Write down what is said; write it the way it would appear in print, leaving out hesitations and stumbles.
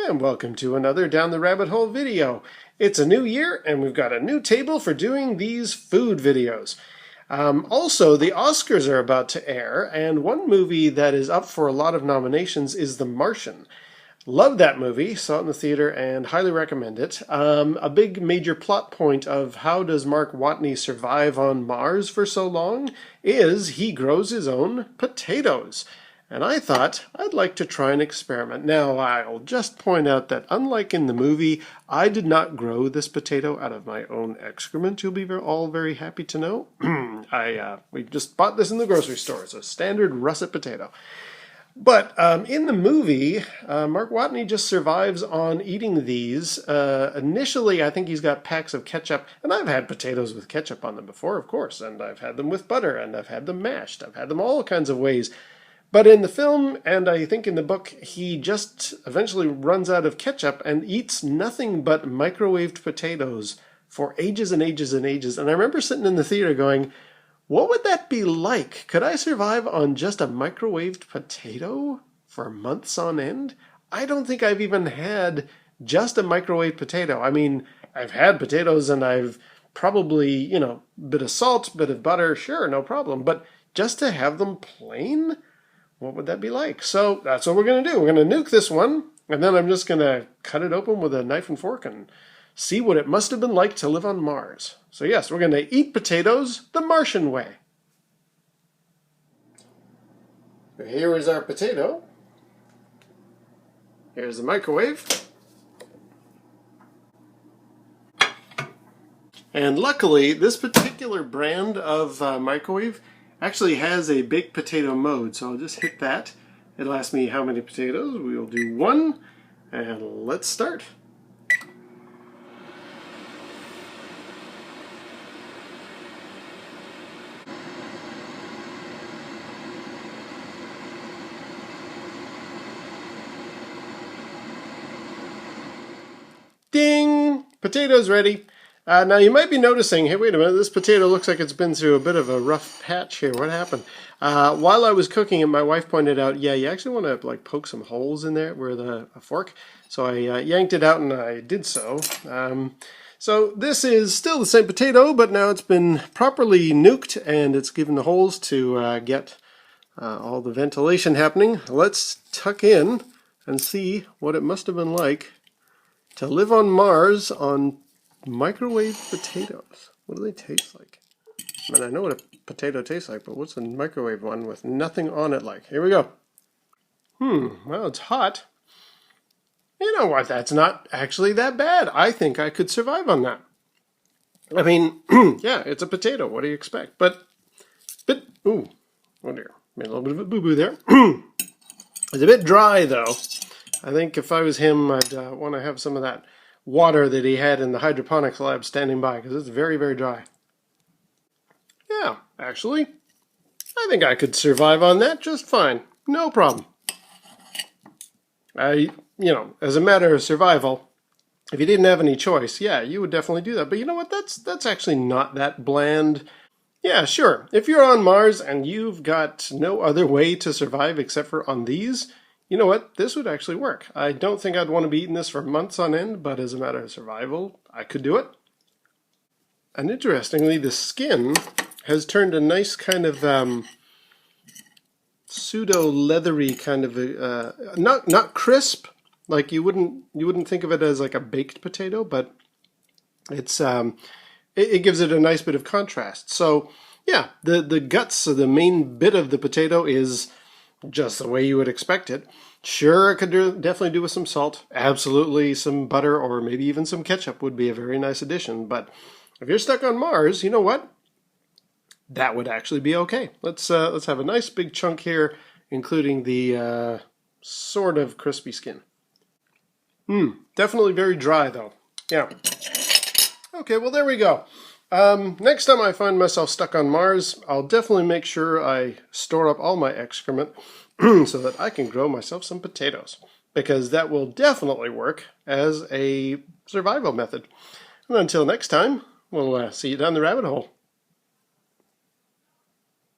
And welcome to another Down the Rabbit Hole video. It's a new year and we've got a new table for doing these food videos. Also, the Oscars are about to air, and one movie that is up for a lot of nominations is The Martian. Love that movie, saw it in the theater and highly recommend it. A big major plot point of how does Mark Watney survive on Mars for so long is he grows his own potatoes. And I thought I'd like to try an experiment. Now, I'll just point out that unlike in the movie, I did not grow this potato out of my own excrement. You'll be all very happy to know. We just bought this in the grocery store. It's a standard russet potato. But in the movie, Mark Watney just survives on eating these. Initially, I think he's got packs of ketchup, and I've had potatoes with ketchup on them before, of course, and I've had them with butter, and I've had them mashed. I've had them all kinds of ways. But in the film, and I think in the book, he just eventually runs out of ketchup and eats nothing but microwaved potatoes for ages and ages and ages. And I remember sitting in the theater going, what would that be like? Could I survive on just a microwaved potato for months on end? I don't think I've even had just a microwaved potato. I mean, I've had potatoes and I've probably, a bit of salt, bit of butter, sure, no problem. But just to have them plain? What would that be like? So that's what we're going to do. We're going to nuke this one, and then I'm just going to cut it open with a knife and fork and see what it must have been like to live on Mars. So yes, we're going to eat potatoes the Martian way. Here is our potato. Here's the microwave. And luckily, this particular brand of microwave actually has a baked potato mode, so I'll just hit that. It'll ask me how many potatoes. We will do one, and let's start. Ding! Potatoes ready. Now you might be noticing, hey, wait a minute, this potato looks like it's been through a bit of a rough patch here. What happened? While I was cooking it, my wife pointed out, yeah, you actually want to poke some holes in there with a fork. So I yanked it out and I did so. So this is still the same potato, but now it's been properly nuked and it's given the holes to get all the ventilation happening. Let's tuck in and see what it must have been like to live on Mars on microwave potatoes. What do they taste like? I mean, I know what a potato tastes like, but what's a microwave one with nothing on it like? Here we go. Well, it's hot. You know what? That's not actually that bad. I think I could survive on that. I mean, yeah, it's a potato. What do you expect? Ooh, oh dear. Made a little bit of a boo-boo there. It's a bit dry, though. I think if I was him, I'd want to have some of that water that he had in the hydroponics lab standing by, because it's very, very dry. Yeah, actually, I think I could survive on that just fine. No problem. As a matter of survival, if you didn't have any choice, yeah, you would definitely do that. But you know what? That's actually not that bland. Yeah, sure. If you're on Mars and you've got no other way to survive except for on these, you know what? This would actually work. I don't think I'd want to be eating this for months on end, but as a matter of survival, I could do it. And interestingly, the skin has turned a nice kind of pseudo-leathery kind of not crisp, like you wouldn't think of it as like a baked potato, but it's it gives it a nice bit of contrast. So yeah, the guts, so the main bit of the potato is just the way you would expect it. Sure, it could definitely do with some salt. Absolutely, some butter or maybe even some ketchup would be a very nice addition. But if you're stuck on Mars, you know what? That would actually be okay. Let's have a nice big chunk here, including the sort of crispy skin. Definitely very dry though. Yeah. Okay, well there we go. Next time I find myself stuck on Mars, I'll definitely make sure I store up all my excrement so that I can grow myself some potatoes, because that will definitely work as a survival method. And until next time, we'll see you down the rabbit hole.